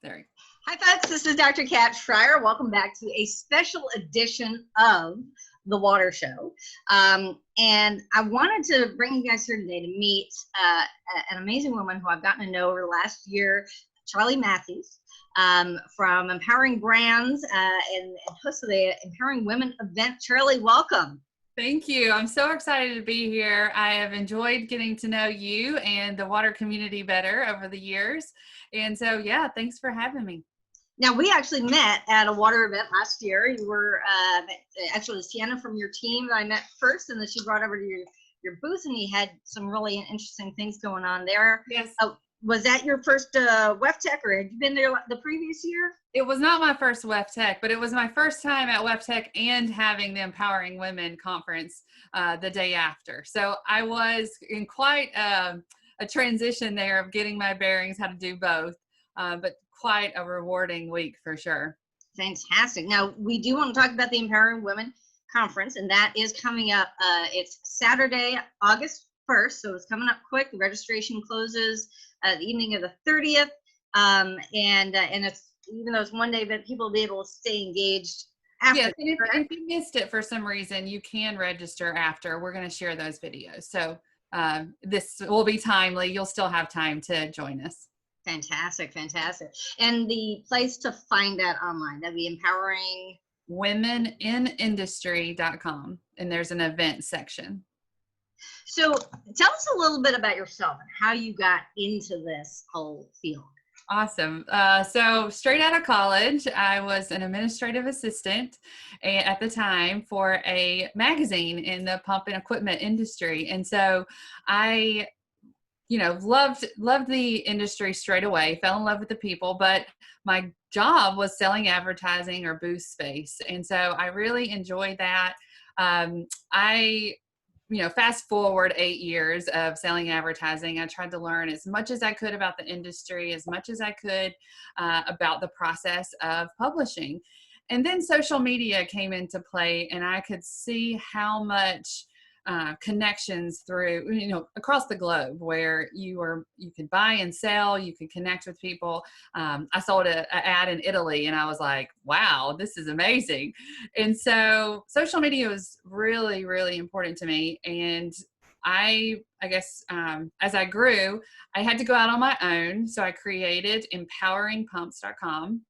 There. Hi, folks. This is Dr. Kat Shrier. Welcome back to a special edition of The Water Show. And I wanted to bring you guys here today to meet an amazing woman who I've gotten to know over the last year, Charli Matthews, from Empowering Brands and host of the Empowering Women event. Charli, welcome. Thank you. I'm so excited to be here. I have enjoyed getting to know you and the water community better over the years. And so, yeah, thanks for having me. Now, we actually met at a water event last year. You were actually Sienna from your team that I met first, and then she brought over to your booth, and you had some really interesting things going on there. Yes. Was that your first WEFTEC, or had you been there the previous year? It was not my first WEFTEC, but it was my first time at WEFTEC and having the Empowering Women conference the day after. So I was in quite a transition there of getting my bearings, how to do both, but quite a rewarding week for sure. Fantastic. Now, we do want to talk about the Empowering Women conference, and that is coming up. It's Saturday, August 1st, so it's coming up quick. The registration closes the evening of the 30th, and it's, even though it's one day, but people will be able to stay engaged after. Yes, and if you missed it for some reason, you can register after. We're going to share those videos, so this will be timely. You'll still have time to join us. Fantastic, fantastic. And the place to find that online, that'd be Empowering womeninindustry.com, and there's an event section. So tell us a little bit about yourself and how you got into this whole field. Awesome. So straight out of college, I was an administrative assistant at the time for a magazine in the pump and equipment industry. And so I, loved the industry straight away, fell in love with the people, but my job was selling advertising or booth space. And so I really enjoyed that. Fast forward 8 years of selling advertising, I tried to learn as much as I could about the industry, as much as I could about the process of publishing. And then social media came into play, and I could see how much connections through, across the globe, where you could buy and sell, you could connect with people. I saw an ad in Italy, and I was like, wow, this is amazing. And so social media was really, really important to me. And I guess as I grew, I had to go out on my own. So I created empoweringpumps.com,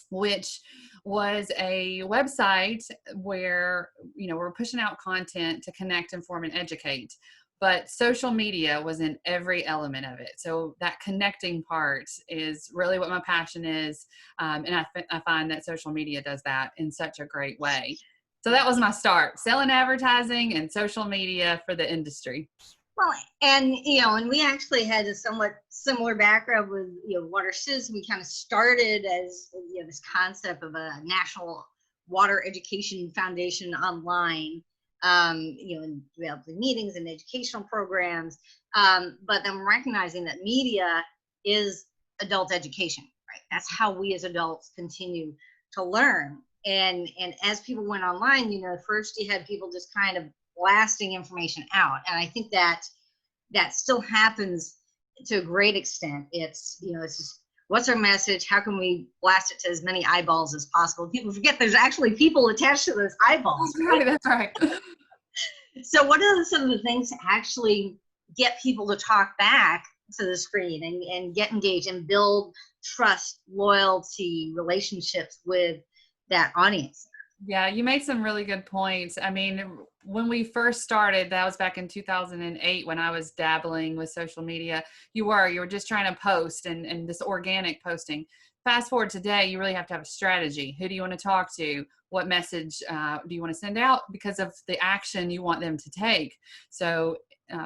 which was a website where, we're pushing out content to connect, inform, and educate. But social media was in every element of it. So that connecting part is really what my passion is. And I find that social media does that in such a great way. So that was my start, selling advertising and social media for the industry. Well, and we actually had a somewhat similar background with WaterCitizen. We kind of started as this concept of a national water education foundation online, and developing meetings and educational programs, but then recognizing that media is adult education, right? That's how we as adults continue to learn. And as people went online, first you had people just kind of blasting information out, and I think that still happens to a great extent. It's it's just, what's our message? How can we blast it to as many eyeballs as possible? People forget there's actually people attached to those eyeballs. Right? That's right. So what are some of the things to actually get people to talk back to the screen and get engaged and build trust, loyalty, relationships with that audience? Yeah, you made some really good points. I mean, when we first started, that was back in 2008 when I was dabbling with social media. You were just trying to post and this organic posting. Fast forward today, you really have to have a strategy. Who do you want to talk to? What message do you want to send out? Because of the action you want them to take. So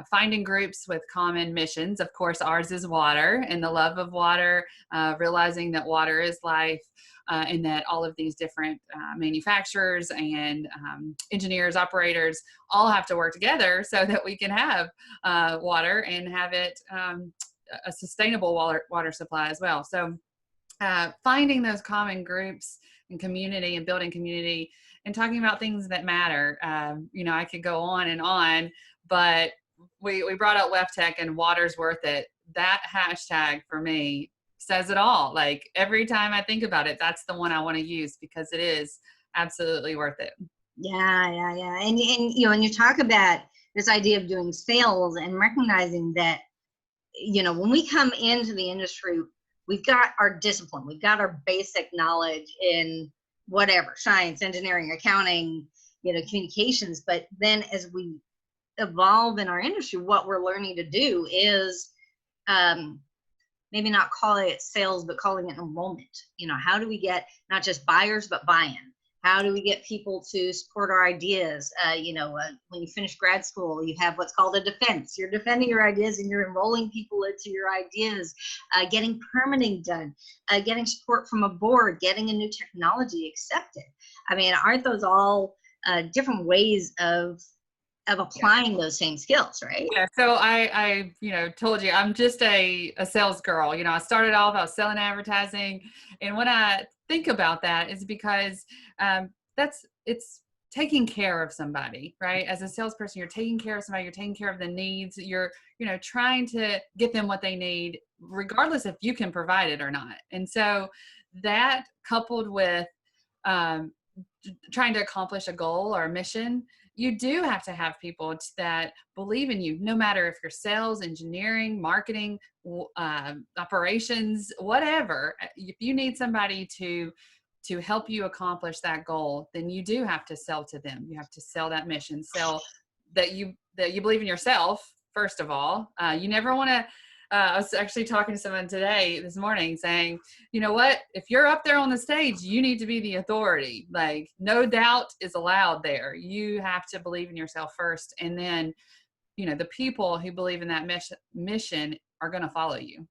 finding groups with common missions. Of course, ours is water and the love of water, realizing that water is life. And that all of these different manufacturers and engineers, operators, all have to work together so that we can have water and have it a sustainable water supply as well. So finding those common groups and community and building community and talking about things that matter. I could go on, but we brought out WEFTEC and water's worth it. That hashtag for me says it all. Like every time I think about it, that's the one I want to use because it is absolutely worth it. Yeah. And when you talk about this idea of doing sales and recognizing that, when we come into the industry, we've got our discipline, we've got our basic knowledge in whatever, science, engineering, accounting, communications. But then as we evolve in our industry, what we're learning to do is maybe not calling it sales, but calling it enrollment. How do we get not just buyers, but buy-in? How do we get people to support our ideas? When you finish grad school, you have what's called a defense. You're defending your ideas and you're enrolling people into your ideas, getting permitting done, getting support from a board, getting a new technology accepted. I mean, aren't those all different ways of applying those same skills, right? Yeah. So I told you, I'm just a sales girl. I started off, I was selling advertising. And when I think about that, is because it's taking care of somebody, right? As a salesperson, you're taking care of somebody, you're taking care of the needs, you're, trying to get them what they need, regardless if you can provide it or not. And so that coupled with trying to accomplish a goal or a mission, you do have to have people that believe in you, no matter if you're sales, engineering, marketing, operations, whatever. If you need somebody to help you accomplish that goal, then you do have to sell to them. You have to sell that mission, sell that you believe in yourself, first of all. You never want to, I was actually talking to someone this morning saying, you know what, if you're up there on the stage, you need to be the authority. Like no doubt is allowed there. You have to believe in yourself first. And then, the people who believe in that mission are going to follow you.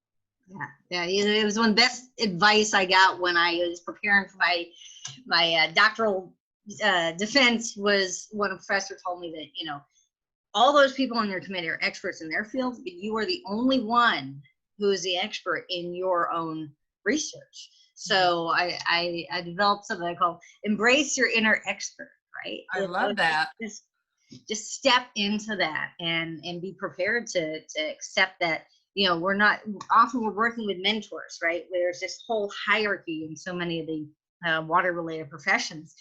Yeah. It was one of the best advice I got when I was preparing for my doctoral defense. Was when a professor told me that, all those people on your committee are experts in their fields, but you are the only one who is the expert in your own research. So I developed something I call embrace your inner expert, right? I love that. Just step into that and be prepared to accept that, we're working with mentors, right? There's this whole hierarchy in so many of the water related professions.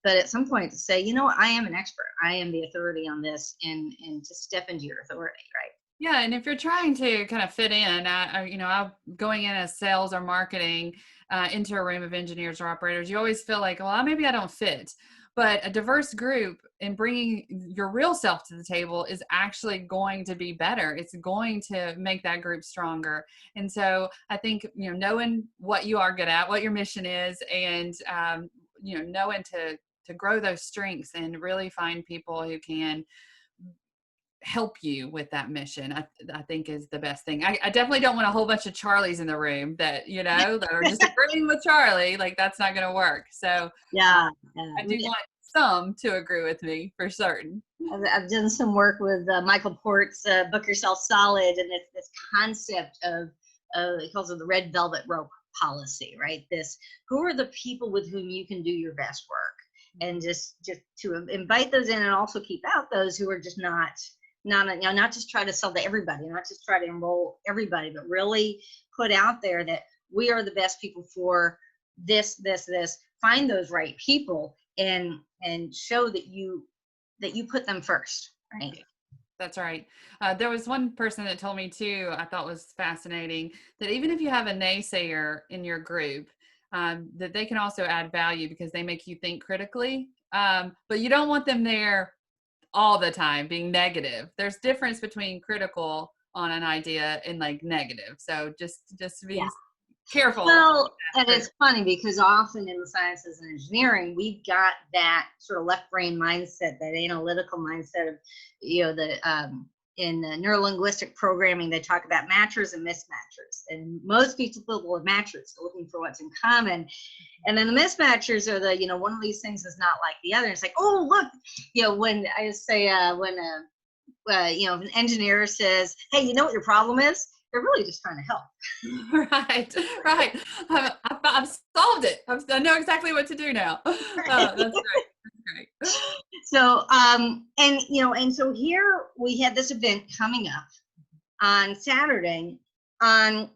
But at some point to say, I am an expert. I am the authority on this, and to step into your authority, right? Yeah. And if you're trying to kind of fit in, I'm going in as sales or marketing into a room of engineers or operators, you always feel like, well, maybe I don't fit. But a diverse group and bringing your real self to the table is actually going to be better. It's going to make that group stronger. And so I think, knowing what you are good at, what your mission is, and, knowing to grow those strengths and really find people who can help you with that mission, I think is the best thing. I definitely don't want a whole bunch of Charlies in the room that, that are just agreeing with Charli. Like that's not going to work. So yeah. I do want some to agree with me for certain. I've done some work with Michael Port's Book Yourself Solid, and it's this concept of he calls it the red velvet rope policy, right? Who are the people with whom you can do your best work, and just to invite those in, and also keep out those who are just not just try to sell to everybody, not just try to enroll everybody, but really put out there that we are the best people for this. Find those right people and show that you put them first, right? That's right. There was one person that told me too, I thought was fascinating, that even if you have a naysayer in your group, that they can also add value because they make you think critically. But you don't want them there all the time being negative. There's difference between critical on an idea and like negative. So just be careful. Well, and it's funny because often in the sciences and engineering, we've got that sort of left brain mindset, that analytical mindset of, in neurolinguistic programming, they talk about matchers and mismatchers. And most people with matchers are looking for what's in common. And then the mismatchers are the, one of these things is not like the other. It's like, oh, look, when I say, an engineer says, hey, you know what your problem is? They're really just trying to help. Right. I've solved it. I know exactly what to do now. That's great. So, and so here we had this event coming up on Saturday on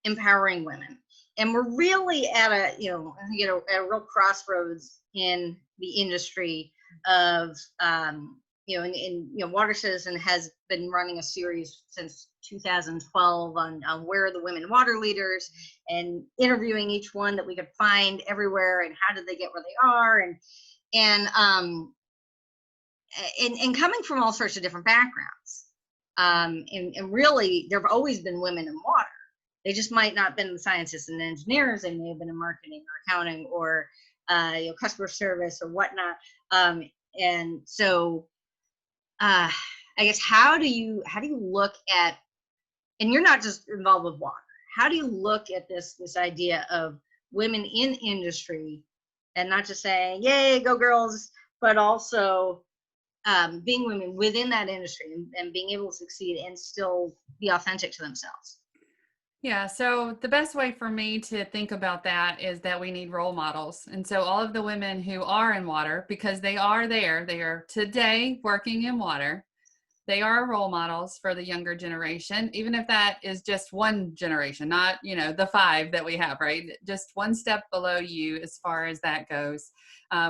empowering women. And we're really at a, at a real crossroads in the industry of, WaterCitizen has been running a series since 2012 on where are the women water leaders, and interviewing each one that we could find everywhere, and how did they get where they are, and coming from all sorts of different backgrounds. And really, there have always been women in water. They just might not have been the scientists and engineers. They may have been in marketing or accounting or customer service or whatnot. And so, I guess, how do you look at, and you're not just involved with water, how do you look at this idea of women in industry, and not just saying, yay, go girls, but also being women within that industry, and being able to succeed and still be authentic to themselves? Yeah, so the best way for me to think about that is that we need role models. And so all of the women who are in water, because they are there, they are today working in water, they are role models for the younger generation, even if that is just one generation, not, the 5 that we have, right? Just one step below you as far as that goes.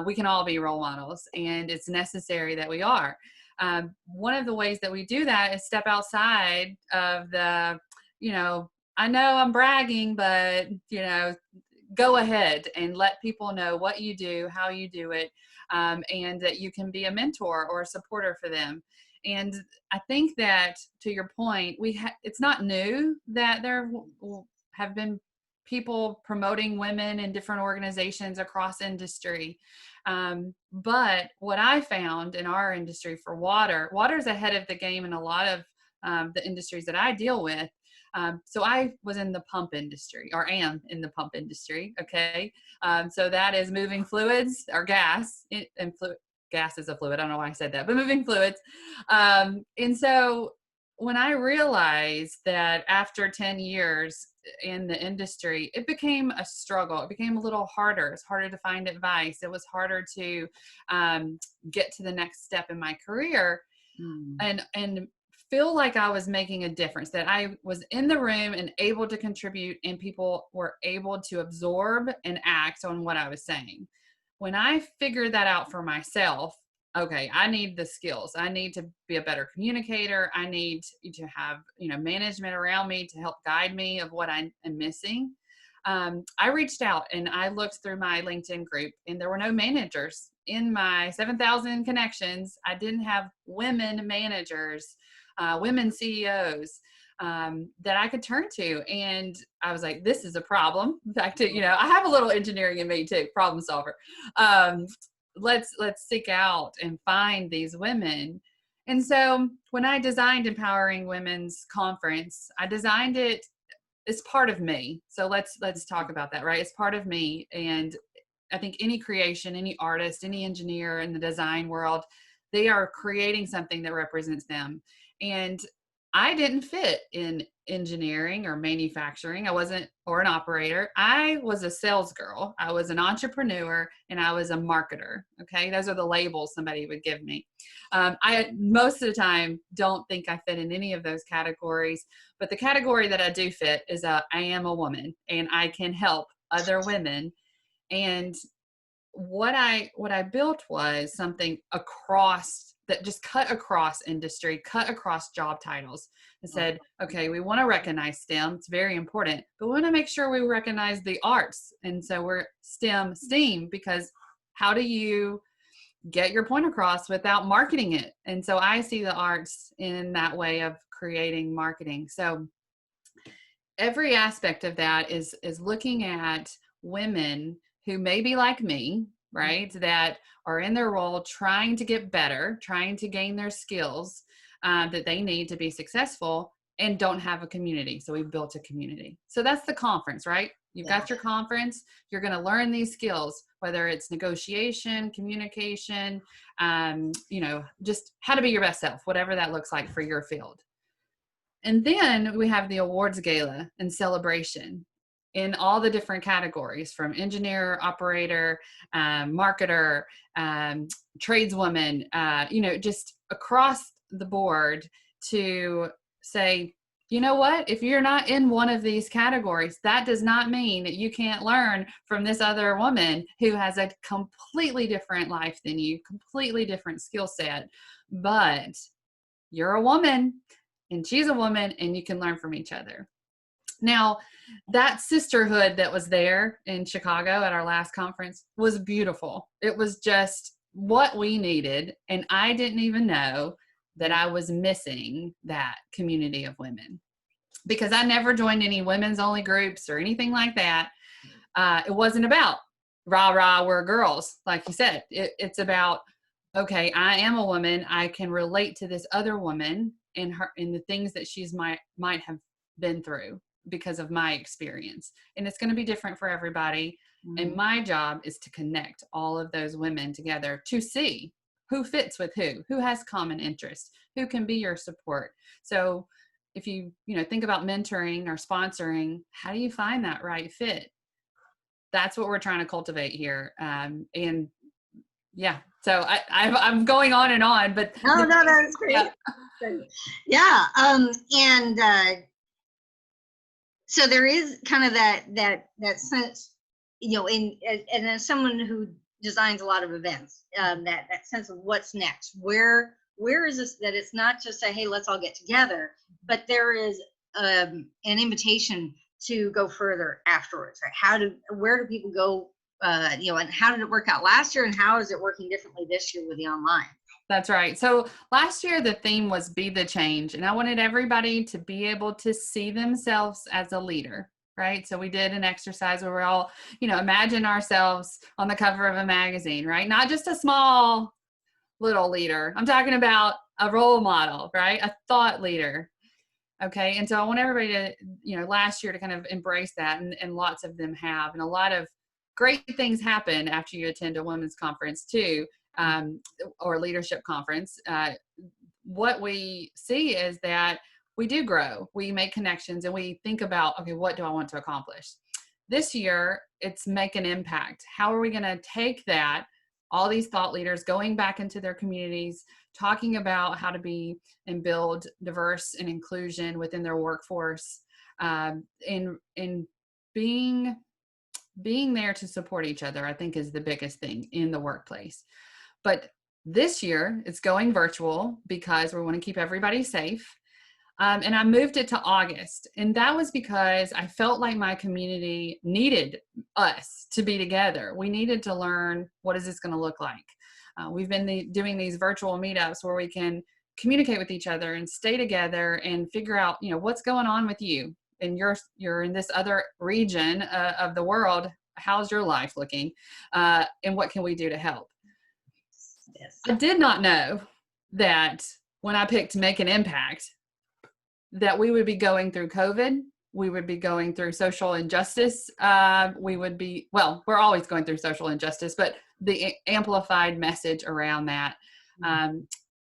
We can all be role models, and it's necessary that we are. One of the ways that we do that is step outside of the, I know I'm bragging, but, go ahead and let people know what you do, how you do it, and that you can be a mentor or a supporter for them. And I think that, to your point, it's not new that there have been people promoting women in different organizations across industry. But what I found in our industry for water is ahead of the game in a lot of the industries that I deal with. So I was in the pump industry, or am in the pump industry. Okay. So that is moving fluids or gas, gas is a fluid. I don't know why I said that, but moving fluids. And so when I realized that after 10 years in the industry, it became a struggle. It became a little harder. It's harder to find advice. It was harder to get to the next step in my career. And feel like I was making a difference, that I was in the room and able to contribute, and people were able to absorb and act on what I was saying. When I figured that out for myself, okay, I need the skills. I need to be a better communicator. I need to have, management around me to help guide me of what I am missing. I reached out and I looked through my LinkedIn group, and there were no managers in my 7,000 connections. I didn't have women managers, women CEOs that I could turn to. And I was like, this is a problem. In fact, I have a little engineering in me too, problem solver. Let's seek out and find these women. And so when I designed Empowering Women's Conference, I designed it as part of me. So let's talk about that, right? It's part of me. And I think any creation, any artist, any engineer in the design world, they are creating something that represents them. And I didn't fit in engineering or manufacturing. I wasn't, or an operator. I was a sales girl. I was an entrepreneur, and I was a marketer. Okay. Those are the labels somebody would give me. I, most of the time, don't think I fit in any of those categories, but the category that I do fit is I am a woman, and I can help other women. And what I built was something that just cut across industry, cut across job titles, and said, okay, we want to recognize STEM. It's very important, but we want to make sure we recognize the arts. And so we're STEAM, because how do you get your point across without marketing it? And so I see the arts in that way of creating marketing. So every aspect of that is looking at women who may be like me, right? That are in their role, trying to get better, trying to gain their skills that they need to be successful, and don't have a community. So we built a community. So that's the conference, right? You've got your conference. You're going to learn these skills, whether it's negotiation, communication, just how to be your best self, whatever that looks like for your field. And then we have the awards gala and celebration in all the different categories, from engineer, operator, marketer, tradeswoman, just across the board, to say, you know what? If you're not in one of these categories, that does not mean that you can't learn from this other woman who has a completely different life than you, completely different skill set. But you're a woman and she's a woman, and you can learn from each other. Now, that sisterhood that was there in Chicago at our last conference was beautiful. It was just what we needed. And I didn't even know that I was missing that community of women, because I never joined any women's only groups or anything like that. It wasn't about rah, rah, we're girls. Like you said, it's about, okay, I am a woman. I can relate to this other woman and the things that she's might have been through because of my experience. And it's going to be different for everybody. Mm-hmm. And my job is to connect all of those women together to see who fits with who has common interests, who can be your support. So if you think about mentoring or sponsoring, how do you find that right fit? That's what we're trying to cultivate here. And yeah, so I'm going on and on, but no, that's great. Yeah. So there is kind of that sense, and as someone who designs a lot of events, that sense of what's next, where is this, that it's not just say, hey, let's all get together, but there is an invitation to go further afterwards, right? Where do people go, and how did it work out last year, and how is it working differently this year with the online? That's right. So last year, the theme was Be the Change. And I wanted everybody to be able to see themselves as a leader, right? So we did an exercise where we're all, imagine ourselves on the cover of a magazine, right? Not just a small little leader. I'm talking about a role model, right? A thought leader. Okay. And so I want everybody to, last year to kind of embrace that. And lots of them have. And a lot of great things happen after you attend a women's conference too. Or leadership conference, what we see is that we do grow, we make connections, and we think about, okay, what do I want to accomplish? This year, it's make an impact. How are we going to take that, all these thought leaders going back into their communities, talking about how to be and build diverse and inclusion within their workforce, and being there to support each other, I think is the biggest thing in the workplace. But this year, it's going virtual because we want to keep everybody safe. And I moved it to August. And that was because I felt like my community needed us to be together. We needed to learn, what is this going to look like? We've been doing these virtual meetups where we can communicate with each other and stay together and figure out, what's going on with you. And you're in this other region of the world. How's your life looking? And what can we do to help? Yes. I did not know that when I picked Make an Impact, that we would be going through COVID. We would be going through social injustice. We're always going through social injustice, but the amplified message around that,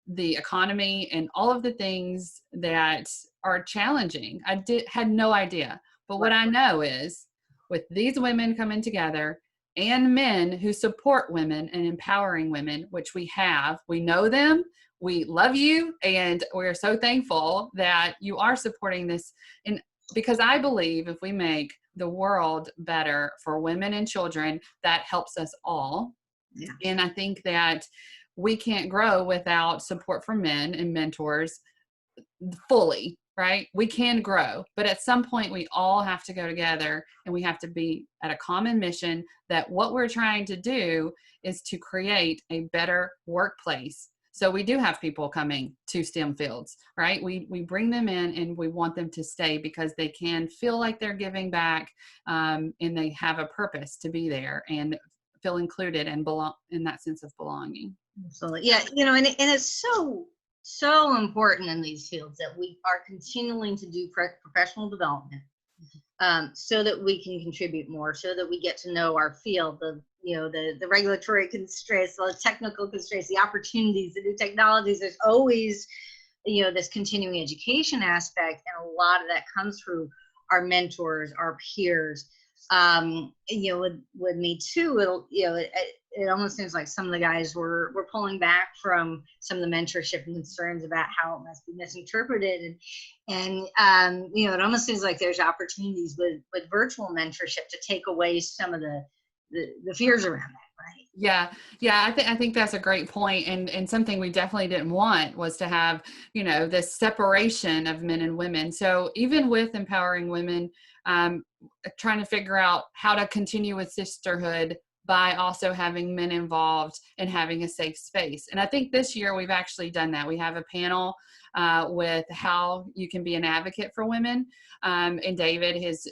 the economy and all of the things that are challenging. I had no idea. But what I know is with these women coming together and men who support women and empowering women, which we know them, we love you, and we're so thankful that you are supporting this. And because I believe if we make the world better for women and children, that helps us all. Yeah. And I think that we can't grow without support from men and mentors fully. Right? We can grow, but at some point we all have to go together and we have to be at a common mission that what we're trying to do is to create a better workplace. So we do have people coming to STEM fields, right? We bring them in and we want them to stay because they can feel like they're giving back, and they have a purpose to be there and feel included and belong in that sense of belonging. Absolutely. Yeah. And it's so important in these fields that we are continuing to do professional development, so that we can contribute more, so that we get to know our field, the regulatory constraints, the technical constraints, the opportunities, the new technologies. There's always, this continuing education aspect, and a lot of that comes through our mentors, our peers. With me too, it almost seems like some of the guys were pulling back from some of the mentorship and concerns about how it must be misinterpreted, and it almost seems like there's opportunities with virtual mentorship to take away some of the fears around that, right? Yeah. I think that's a great point. And something we definitely didn't want was to have, this separation of men and women. So even with Empowering Women, trying to figure out how to continue with sisterhood by also having men involved and having a safe space. And I think this year we've actually done that. We have a panel with how you can be an advocate for women. And David has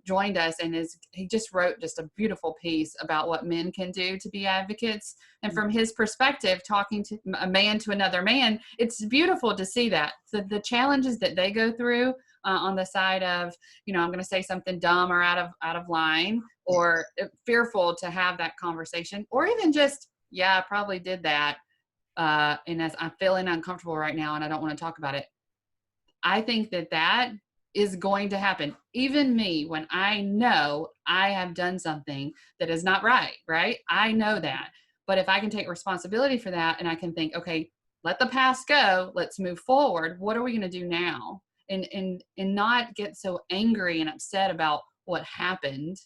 joined us, and he just wrote just a beautiful piece about what men can do to be advocates. And from his perspective, talking to a man to another man, it's beautiful to see that. So the challenges that they go through on the side of, I'm going to say something dumb or out of line, or fearful to have that conversation, or even just, I probably did that. And as I'm feeling uncomfortable right now and I don't want to talk about it. I think that is going to happen. Even me, when I know I have done something that is not right? I know that. But if I can take responsibility for that, and I can think, okay, let the past go, let's move forward. What are we going to do now? And not get so angry and upset about what happened,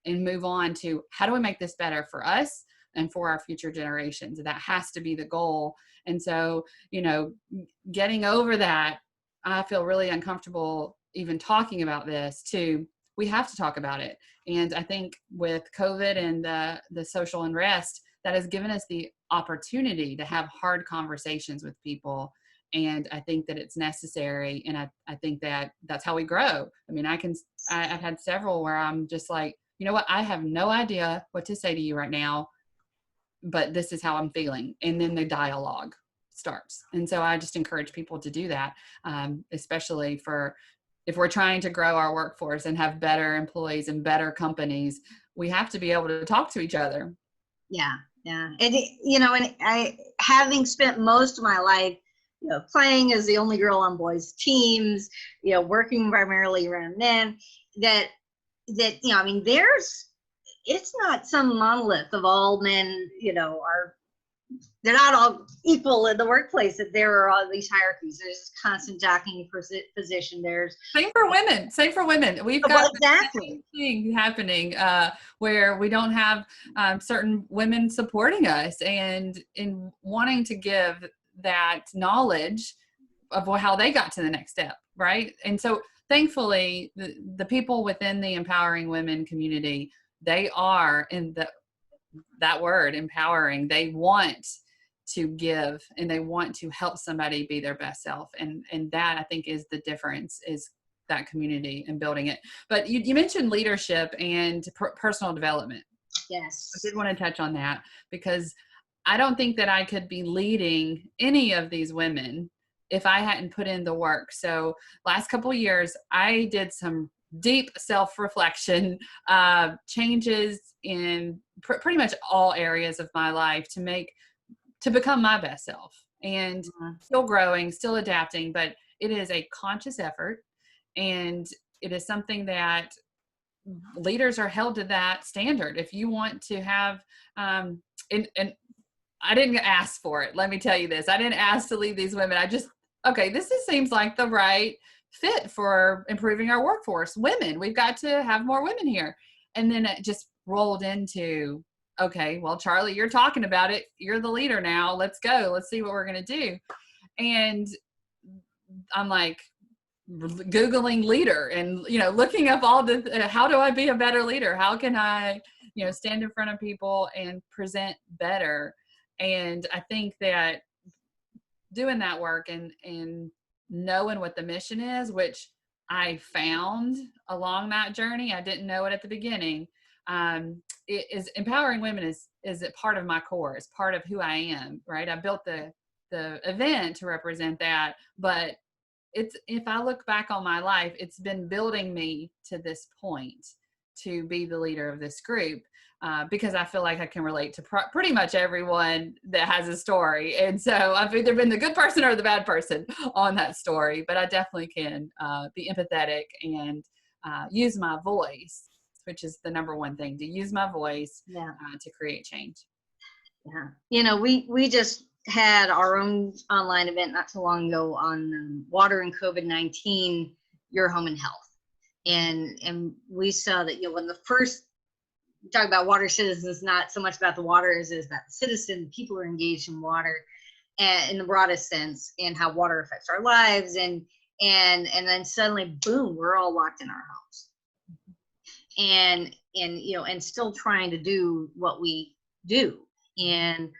and move on to how do we make this better for us and for our future generations. That has to be the goal. And so, getting over that, I feel really uncomfortable even talking about this too. We have to talk about it. And I think with COVID and the social unrest, that has given us the opportunity to have hard conversations with people. And I think that it's necessary. And I think that that's how we grow. I mean, I've had several where I'm just like, you know what? I have no idea what to say to you right now, but this is how I'm feeling. And then the dialogue starts. And so I just encourage people to do that, especially if we're trying to grow our workforce and have better employees and better companies, we have to be able to talk to each other. Yeah. And, and I, having spent most of my life, playing as the only girl on boys teams, working primarily around men, that it's not some monolith of all men, they're not all equal in the workplace, that there are all these hierarchies. There's constant jockeying for position. There's same for women. We've got exactly thing happening where we don't have certain women supporting us and in wanting to give that knowledge of how they got to the next step, right? And so thankfully, the people within the Empowering Women community, they are in that word, empowering. They want to give and they want to help somebody be their best self. And that, I think, is the difference, is that community and building it. But you mentioned leadership and personal development. Yes. I did want to touch on that, because I don't think that I could be leading any of these women if I hadn't put in the work. So last couple of years, I did some deep self-reflection, changes in pretty much all areas of my life to become my best self, and still growing, still adapting, but it is a conscious effort. And it is something that leaders are held to that standard. If you want to have, and I didn't ask for it. Let me tell you this. I didn't ask to lead these women. This seems like the right fit for improving our workforce. Women, we've got to have more women here. And then it just rolled into, okay, well, Charli, you're talking about it. You're the leader now. Let's go. Let's see what we're going to do. And I'm like Googling leader and, looking up all the, how do I be a better leader? How can I, stand in front of people and present better? And I think that doing that work and knowing what the mission is, which I found along that journey, I didn't know it at the beginning. It is empowering women is a part of my core, is part of who I am, right? I built the event to represent that, but if I look back on my life, it's been building me to this point to be the leader of this group, because I feel like I can relate to pretty much everyone that has a story. And so I've either been the good person or the bad person on that story, but I definitely can be empathetic and use my voice which is the number one thing, to use my voice Yeah. to create change. Yeah. You know, we just had our own online event not too long ago on water and COVID-19, your home and health. And we saw that, you know, when the first talk about water citizens, not so much about the water as is about the citizen, people are engaged in water and in the broadest sense, and how water affects our lives. And then suddenly, boom, we're all locked in our homes. And you know, and still trying to do what we do. And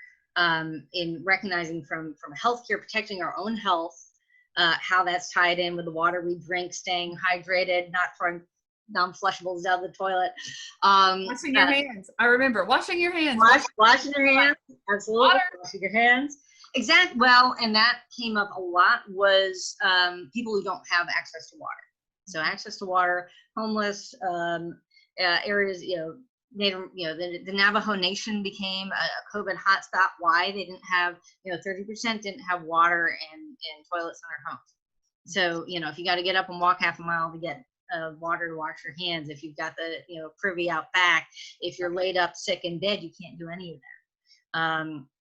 in recognizing from healthcare, protecting our own health, how that's tied in with the water we drink, staying hydrated, not throwing non-flushables down the toilet. Washing your hands. I remember washing your hands. Washing your hands. Absolutely. Water. Washing your hands. Exactly. Well, and that came up a lot was people who don't have access to water. So access to water, homeless areas, you know, Native, you know, the Navajo Nation became a COVID hotspot. Why? They didn't have, you know, 30% didn't have water and toilets in their homes. So, you know, if you got to get up and walk half a mile to get water to wash your hands, if you've got the, you know, privy out back, if you're laid up sick in bed, you can't do any of that.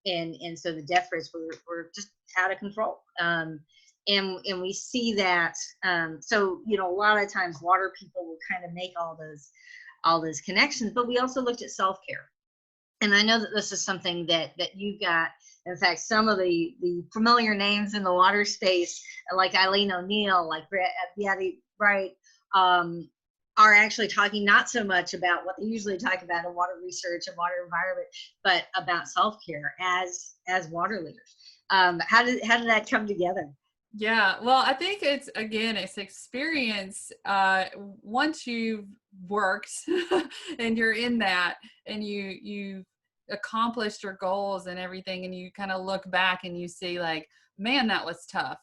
And so the death rates were just out of control. And we see that. So, you know, a lot of times water people will kind of make all those connections, but we also looked at self-care. And I know that this is something that you got. In fact, some of the familiar names in the water space, like Eileen O'Neill, like Beatty Bright, are actually talking not so much about what they usually talk about in water research and water environment, but about self-care as water leaders. How did that come together? Yeah, well, I think it's experience. Once you've worked and you're in that, and you accomplished your goals and everything, and you kind of look back and you see like, man, that was tough.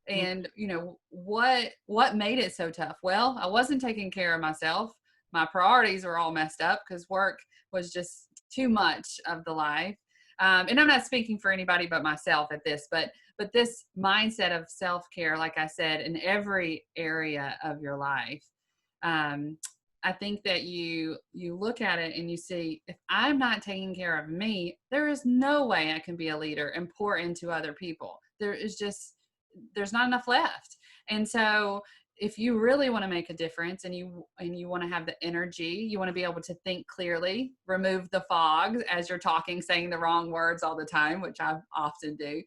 And you know, what made it so tough? Well, I wasn't taking care of myself. My priorities were all messed up because work was just too much of the life. And I'm not speaking for anybody but myself at this, but this mindset of self-care, like I said, in every area of your life, I think that you look at it and you see, if I'm not taking care of me, there is no way I can be a leader and pour into other people. There's not enough left. And so if you really want to make a difference and you want to have the energy, you want to be able to think clearly, remove the fog as you're talking, saying the wrong words all the time, which I often do,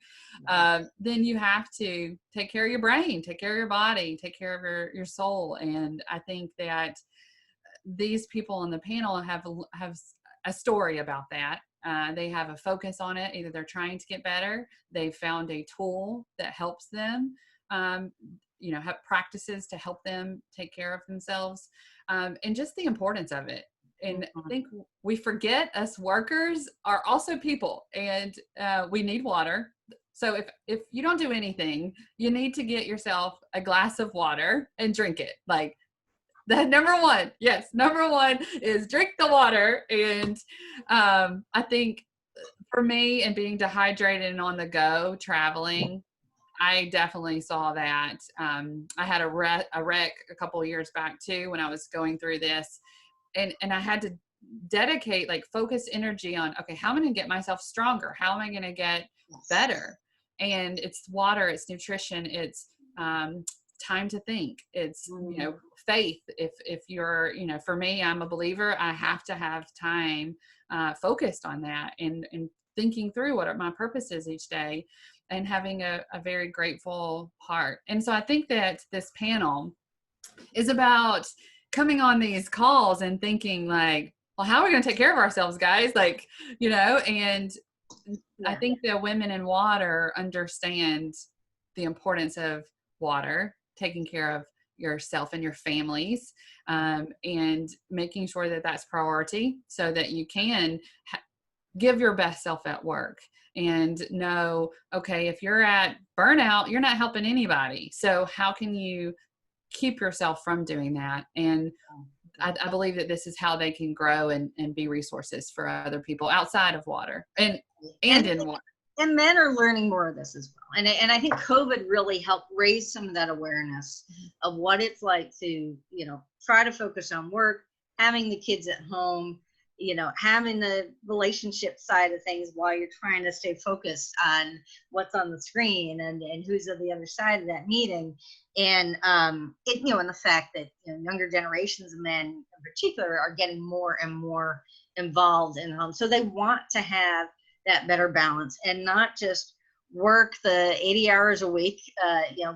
then you have to take care of your brain, take care of your body, take care of your soul. And I think that these people on the panel have a story about that. They have a focus on it. Either they're trying to get better, they've found a tool that helps them, you know, have practices to help them take care of themselves, and just the importance of it. And I think we forget us workers are also people, and we need water. So if you don't do anything, you need to get yourself a glass of water and drink it. Like, the number one is drink the water. And I think for me, and being dehydrated and on the go traveling, I definitely saw that. I had a wreck a couple of years back too, when I was going through this, and I had to dedicate, like, focus energy on, okay, how am I going to get myself stronger? How am I going to get better? And it's water, it's nutrition, it's time to think, it's, you know, faith. If you're, you know, for me, I'm a believer, I have to have time focused on that and thinking through what my purpose is each day, and having a very grateful heart. And so I think that this panel is about coming on these calls and thinking like, well, how are we going to take care of ourselves, guys? Like, you know, and I think the women in water understand the importance of water, taking care of yourself and your families, and making sure that that's priority, so that you can give your best self at work and know, okay, if you're at burnout, you're not helping anybody. So how can you keep yourself from doing that? And I believe that this is how they can grow and be resources for other people outside of water and in water. And men are learning more of this as well. And I think COVID really helped raise some of that awareness of what it's like to, you know, try to focus on work, having the kids at home, having the relationship side of things while you're trying to stay focused on what's on the screen and who's on the other side of that meeting. And and the fact that younger generations of men in particular are getting more and more involved in home. So they want to have that better balance and not just work the 80 hours a week,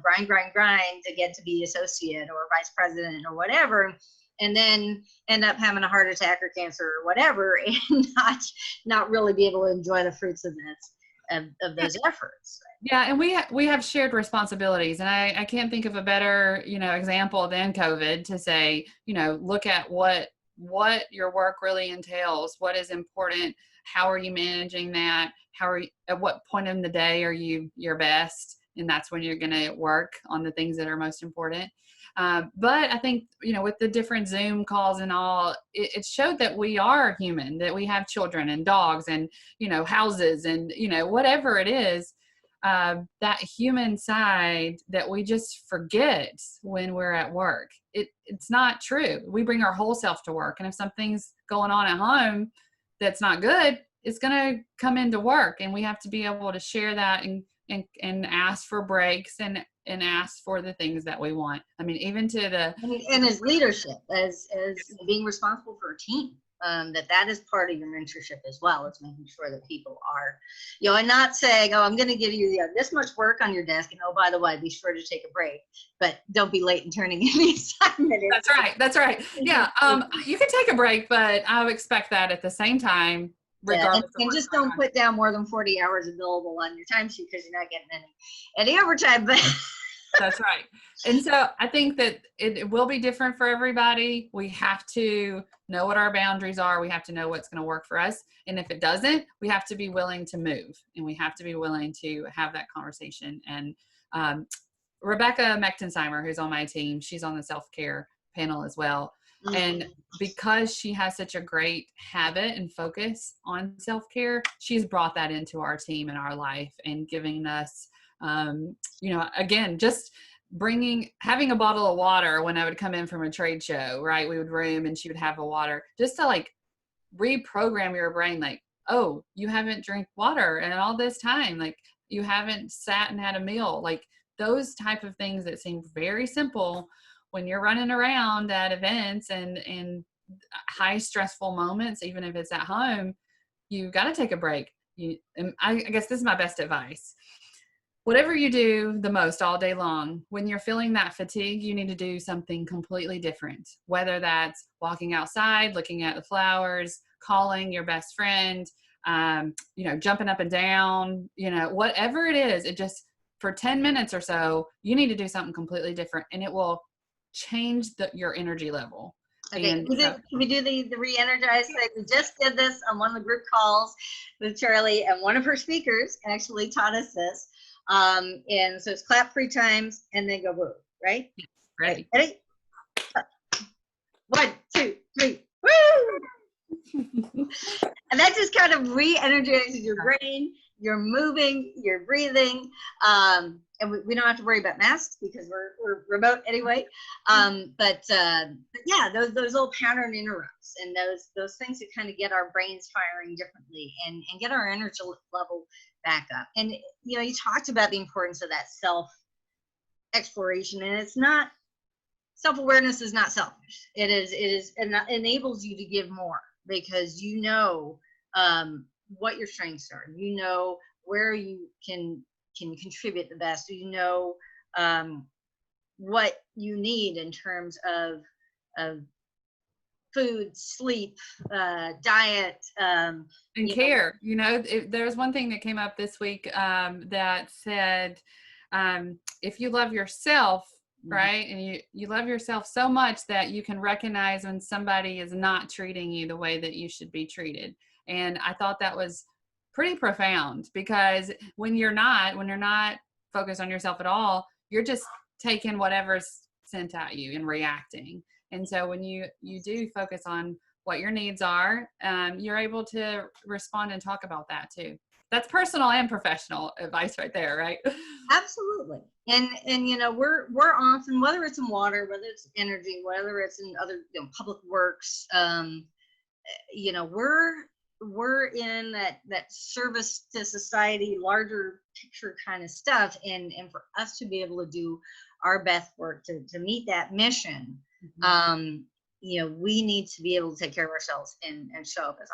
grind to get to be associate or vice president or whatever, and then end up having a heart attack or cancer or whatever, and not really be able to enjoy the fruits of those efforts. Yeah, and we have shared responsibilities, and I can't think of a better example than COVID to say look at what your work really entails, what is important, how are you managing that, at what point in the day are you your best, and that's when you're going to work on the things that are most important. But I think, with the different Zoom calls and all, it showed that we are human, that we have children and dogs and, houses and, whatever it is, that human side that we just forget when we're at work. It's not true. We bring our whole self to work. And if something's going on at home that's not good, it's going to come into work. And we have to be able to share that and ask for breaks and ask for the things that we want. I mean, even to the and as leadership, as being responsible for a team, that is part of your mentorship as well. It's making sure that people are, and not saying, oh, I'm going to give you this much work on your desk, and oh, by the way, be sure to take a break, but don't be late in turning in the assignment. That's right. Yeah, you can take a break, but I would expect that at the same time. Yeah, and just don't put down more than 40 hours available on your timesheet because you're not getting any overtime. But that's right. And so I think that it will be different for everybody. We have to know what our boundaries are. We have to know what's going to work for us. And if it doesn't, we have to be willing to move, and we have to be willing to have that conversation. And Rebecca Mechtensheimer, who's on my team, she's on the SelfCare panel as well. Mm-hmm. And because she has such a great habit and focus on self-care, she's brought that into our team and our life and giving us, again, just having a bottle of water when I would come in from a trade show, right? We would room and she would have a water just to reprogram your brain. Like, oh, you haven't drank water in all this time. Like, you haven't sat and had a meal. Like, those type of things that seem very simple when you're running around at events and high stressful moments, even if it's at home, you got to take a break. I guess this is my best advice. Whatever you do the most all day long, when you're feeling that fatigue, you need to do something completely different, whether that's walking outside, looking at the flowers, calling your best friend, jumping up and down, whatever it is, it just, for 10 minutes or so, you need to do something completely different, and it will change your energy level. Okay, can we do the re-energize thing? We just did this on one of the group calls with Charli, and one of her speakers actually taught us this. And so it's clap 3 times and then go woo, right? Ready. Ready? 1, 2, 3, woo! And that just kind of re-energizes your brain. You're moving, you're breathing, and we don't have to worry about masks because we're remote anyway. But yeah, those little pattern interrupts and those things that kind of get our brains firing differently and get our energy level back up. And you talked about the importance of that self exploration, and it's not, self-awareness is not selfish. It is and enables you to give more because what your strengths are, where you can contribute the best, what you need in terms of food, sleep, diet, and care. There was one thing that came up this week that said, if you love yourself, right, and you love yourself so much that you can recognize when somebody is not treating you the way that you should be treated. And I thought that was pretty profound, because when you're not focused on yourself at all, you're just taking whatever's sent at you and reacting. And so when you do focus on what your needs are, you're able to respond and talk about that too. That's personal and professional advice right there, right? Absolutely. And you know, we're often, whether it's in water, whether it's energy, whether it's in other, you know, public works, you know, we're in that service to society, larger picture kind of stuff, and for us to be able to do our best work to meet that mission, you know, we need to be able to take care of ourselves and show up as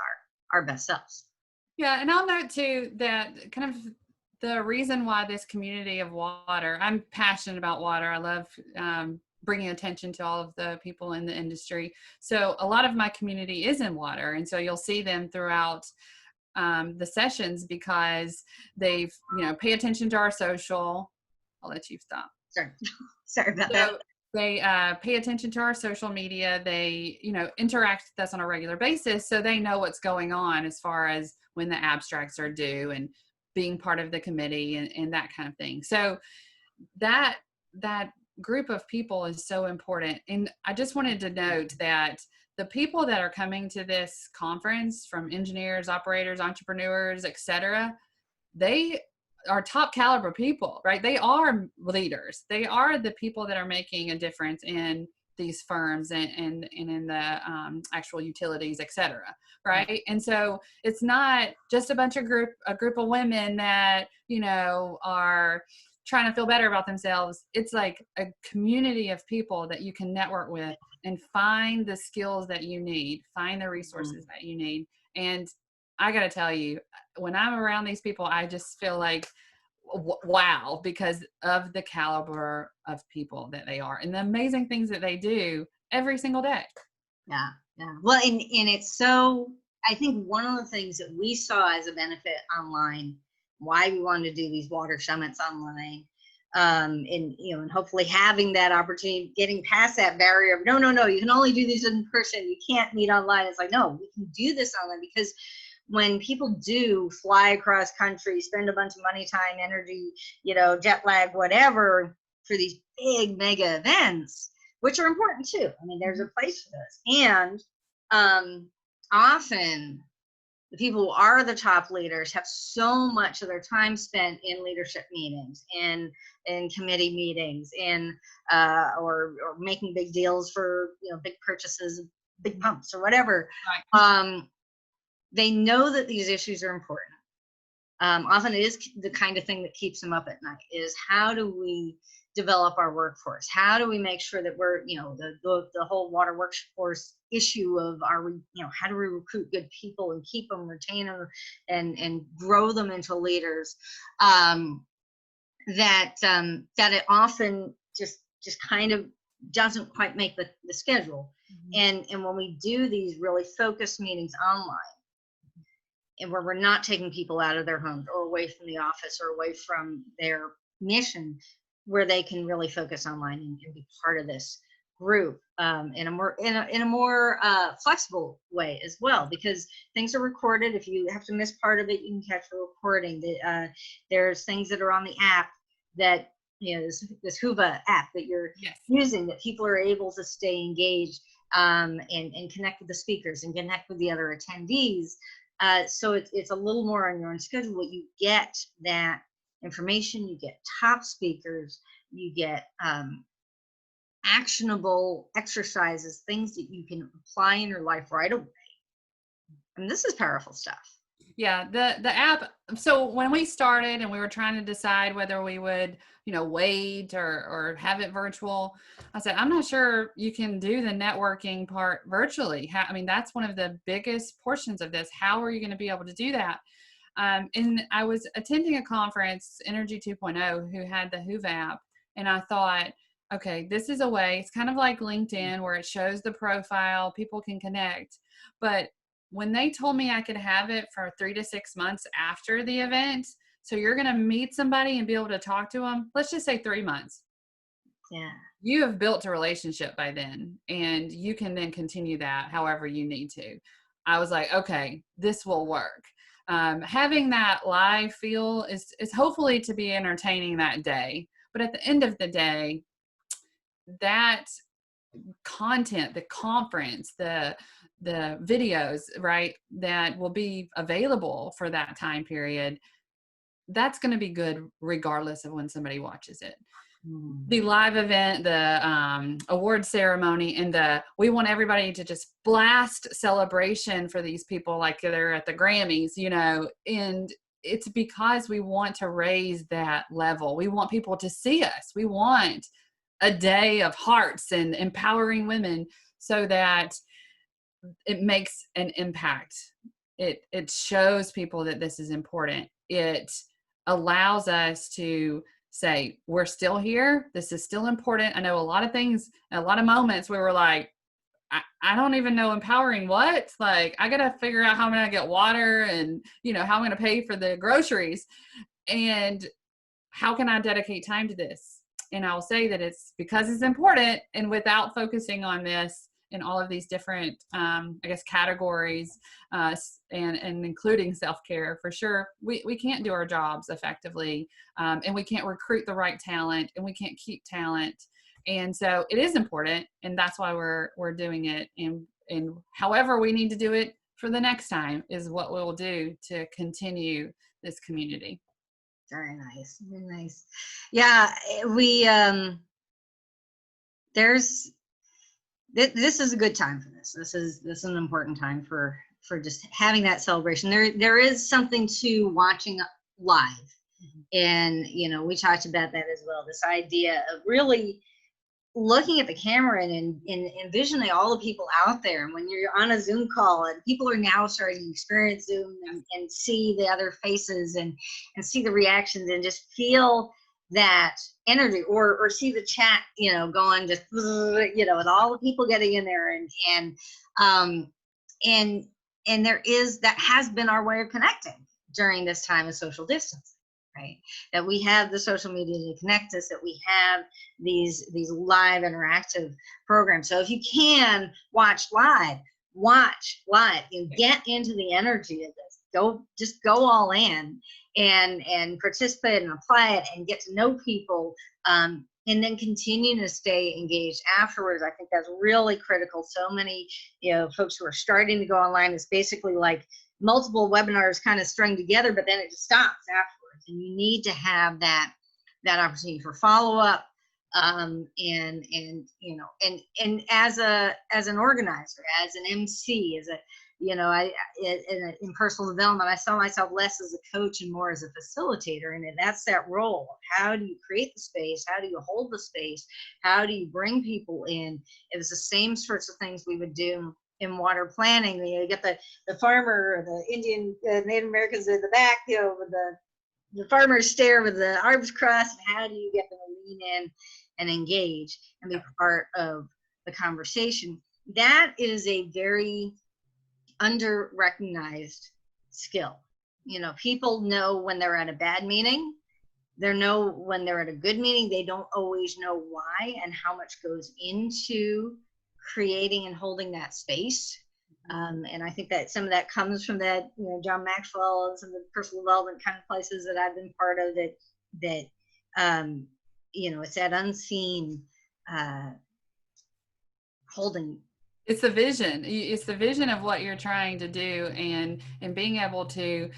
our best selves. Yeah, and I'll note too that kind of the reason why this community of water, I'm passionate about water. I love bringing attention to all of the people in the industry. So a lot of my community is in water. And so you'll see them throughout the sessions because they've, you know, pay attention to our social. I'll let you stop. Sorry, sorry about that. They pay attention to our social media. They, you know, interact with us on a regular basis. So they know what's going on as far as when the abstracts are due and being part of the committee and that kind of thing. So that group of people is so important. And I just wanted to note that the people that are coming to this conference, from engineers, operators, entrepreneurs, etc., they are top caliber people, right? They are leaders. They are the people that are making a difference in these firms and in the actual utilities, et cetera, right? And so it's not just a group of women that, you know, are trying to feel better about themselves. It's like a community of people that you can network with and find the skills that you need, find the resources that you need. And I got to tell you, when I'm around these people, I just feel like, wow, because of the caliber of people that they are and the amazing things that they do every single day. Yeah. Well, and it's so, I think one of the things that we saw as a benefit online, why we wanted to do these water summits online, and, you know, and hopefully having that opportunity, getting past that barrier of no, you can only do these in person, you can't meet online. It's like, no, we can do this online, because when people do fly across country, spend a bunch of money, time, energy, you know, jet lag, whatever, for these big mega events, which are important too. I mean, there's a place for this. And often the people who are the top leaders have so much of their time spent in leadership meetings, in committee meetings, or making big deals for, you know, big purchases, big pumps or whatever. Right. They know that these issues are important. Often it is the kind of thing that keeps them up at night, is how do we develop our workforce? How do we make sure that we're, you know, the whole water workforce issue of you know, how do we recruit good people and keep them, retain them, and grow them into leaders? That it often just kind of doesn't quite make the schedule. And when we do these really focused meetings online, and where we're not taking people out of their homes or away from the office or away from their mission, where they can really focus online and be part of this group in a more flexible way as well, because things are recorded. If you have to miss part of it, you can catch a recording. There's things that are on the app that, you know, this Huva app that you're using, that people are able to stay engaged and connect with the speakers and connect with the other attendees. So it's a little more on your own schedule, but you get that information, you get top speakers, you get actionable exercises, things that you can apply in your life right away. I mean, this is powerful stuff. Yeah, the app. So when we started and we were trying to decide whether we would, you know, wait or have it virtual, I said, I'm not sure you can do the networking part virtually. I mean, that's one of the biggest portions of this. How are you going to be able to do that? And I was attending a conference, Energy 2.0, who had the Hoova app. And I thought, okay, this is a way. It's kind of like LinkedIn, where it shows the profile, people can connect. But when they told me I could have it for 3 to 6 months after the event, so you're going to meet somebody and be able to talk to them, let's just say 3 months. Yeah. You have built a relationship by then, and you can then continue that however you need to. I was like, okay, this will work. Having that live feel is hopefully to be entertaining that day. But at the end of the day, that content, the conference, the the videos, right, that will be available for that time period, that's going to be good regardless of when somebody watches it. The live event, the award ceremony, and we want everybody to just blast celebration for these people like they're at the Grammys, and it's because we want to raise that level. We want people to see us. We want a day of hearts and empowering women so that it makes an impact. It shows people that this is important. It allows us to say, we're still here. This is still important. I know a lot of things, a lot of moments where we're like, I don't even know empowering what, like, I got to figure out how I'm going to get water and, how I'm going to pay for the groceries and how can I dedicate time to this? And I'll say that it's because it's important, and without focusing on this in all of these different, categories, and including self-care, for sure, we can't do our jobs effectively, and we can't recruit the right talent, and we can't keep talent. And so it is important, and that's why we're doing it. And however we need to do it for the next time is what we'll do to continue this community. Very nice. Very nice. Yeah, we this is a good time for this. This is an important time for just having that celebration. There is something to watching live. Mm-hmm. And we talked about that as well. This idea of really looking at the camera and envisioning all the people out there. And when you're on a Zoom call, and people are now starting to experience Zoom and see the other faces and see the reactions and just feel that energy, or see the chat, going just, with all the people getting in there, and there is, that has been our way of connecting during this time of social distancing. Right? That we have the social media to connect us, that we have these live interactive programs. So if you can watch live, get into the energy of this. Just go all in and participate and apply it and get to know people, and then continue to stay engaged afterwards. I think that's really critical. So many folks who are starting to go online, it's basically like multiple webinars kind of strung together, but then it just stops afterwards. And you need to have that opportunity for follow-up, and as an organizer, as an MC, in personal development, I saw myself less as a coach and more as a facilitator, and that's that role. How do you create the space? How do you hold the space? How do you bring people in? It was the same sorts of things we would do in water planning. You get the farmer, or the Indian, Native Americans in the back, with the farmers stare with the arms crossed. How do you get them to lean in and engage and be part of the conversation? That is a very under-recognized skill. People know when they're at a bad meeting. They know when they're at a good meeting. They don't always know why and how much goes into creating and holding that space. And I think that some of that comes from that, John Maxwell and some of the personal development kind of places that I've been part of, that it's that unseen holding. It's the vision. It's the vision of what you're trying to do, and being able to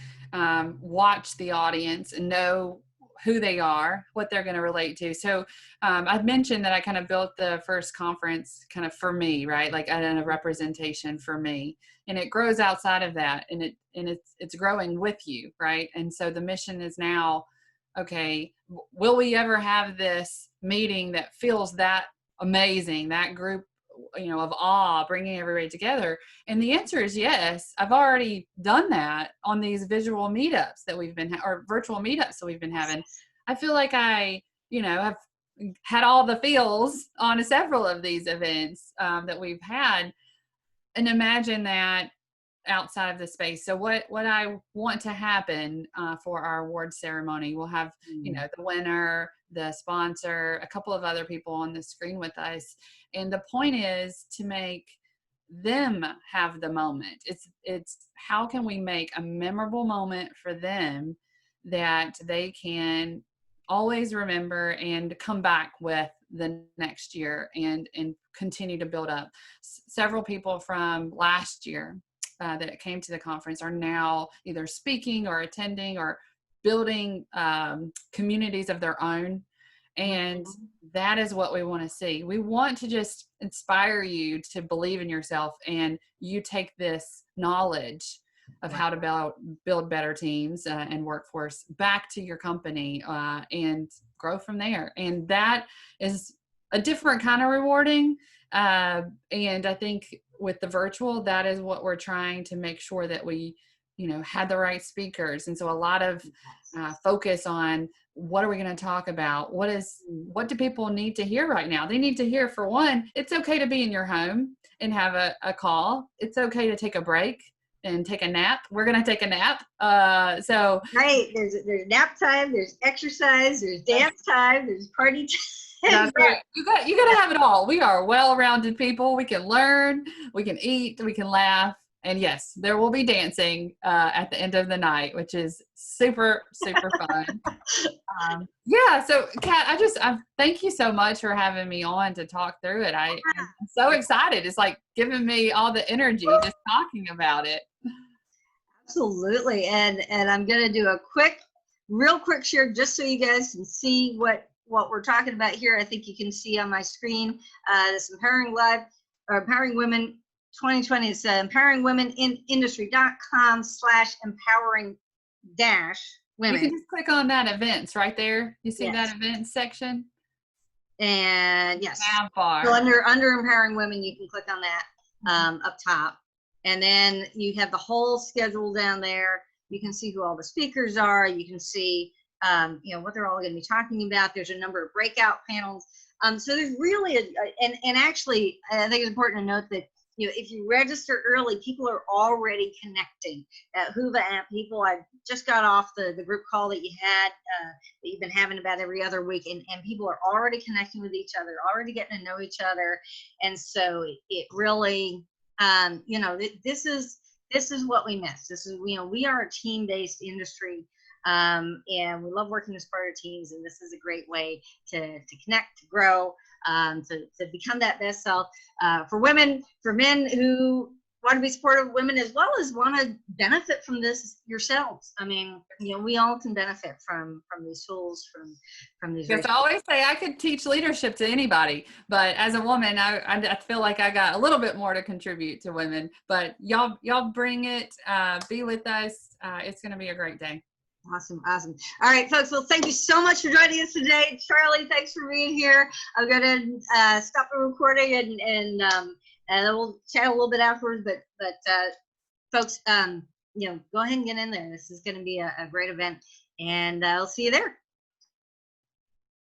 watch the audience and know who they are, what they're going to relate to. So I've mentioned that I kind of built the first conference kind of for me, right? Like a representation for me, and it grows outside of that, and it's growing with you, right? And so the mission is now, okay, will we ever have this meeting that feels that amazing, that group, of awe, bringing everybody together? And the answer is yes. I've already done that on these visual meetups that we've been, or virtual meetups that we've been having. I feel like I, have had all the feels on several of these events that we've had, and imagine that outside of the space. So what I want to happen for our award ceremony, we'll have, the winner, the sponsor, a couple of other people on the screen with us. And the point is to make them have the moment. It's how can we make a memorable moment for them that they can always remember and come back with the next year and continue to build up. Several people from last year that came to the conference are now either speaking or attending or building communities of their own. And that is what we want to see. We want to just inspire you to believe in yourself, and you take this knowledge of how to build better teams and workforce back to your company and grow from there. And that is a different kind of rewarding. And I think with the virtual, that is what we're trying to make sure that we, had the right speakers. And so a lot of focus on what are we going to talk about? What do people need to hear right now? They need to hear, for one, it's okay to be in your home and have a call. It's okay to take a break and take a nap. We're going to take a nap. Right. There's nap time, there's exercise, there's dance time, there's party time. That's right. You got to have it all. We are well-rounded people. We can learn, we can eat, we can laugh. And yes, there will be dancing at the end of the night, which is super, super fun. So Kat, I thank you so much for having me on to talk through it. I'm so excited. It's like giving me all the energy just talking about it. Absolutely. And I'm going to do a real quick share just so you guys can see what we're talking about here. I think you can see on my screen this Empowering Women 2020. It's empoweringwomen.com/empowering-women. You can just click on that events right there. You see that events section? And yes. How far? So under Empowering Women, you can click on that up top. And then you have the whole schedule down there. You can see who all the speakers are. You can see what they're all going to be talking about. There's a number of breakout panels. So there's really and actually, I think it's important to note that if you register early, people are already connecting. Whova Amp people, I just got off the group call that you had, that you've been having about every other week, and people are already connecting with each other, already getting to know each other. And so it really, this is what we miss. This is, we are a team-based industry. And we love working as part of teams, and this is a great way to connect, to grow, to become that best self for women, for men who want to be supportive of women, as well as want to benefit from this yourselves. I mean, we all can benefit from these tools, from these. Yes, I always say I could teach leadership to anybody, but as a woman, I feel like I got a little bit more to contribute to women. But y'all bring it. Be with us. It's going to be a great day. Awesome. All right, folks. Well, thank you so much for joining us today. Charli, thanks for being here. I'm going to stop the recording and we'll chat a little bit afterwards. But folks, go ahead and get in there. This is going to be a great event, and I'll see you there.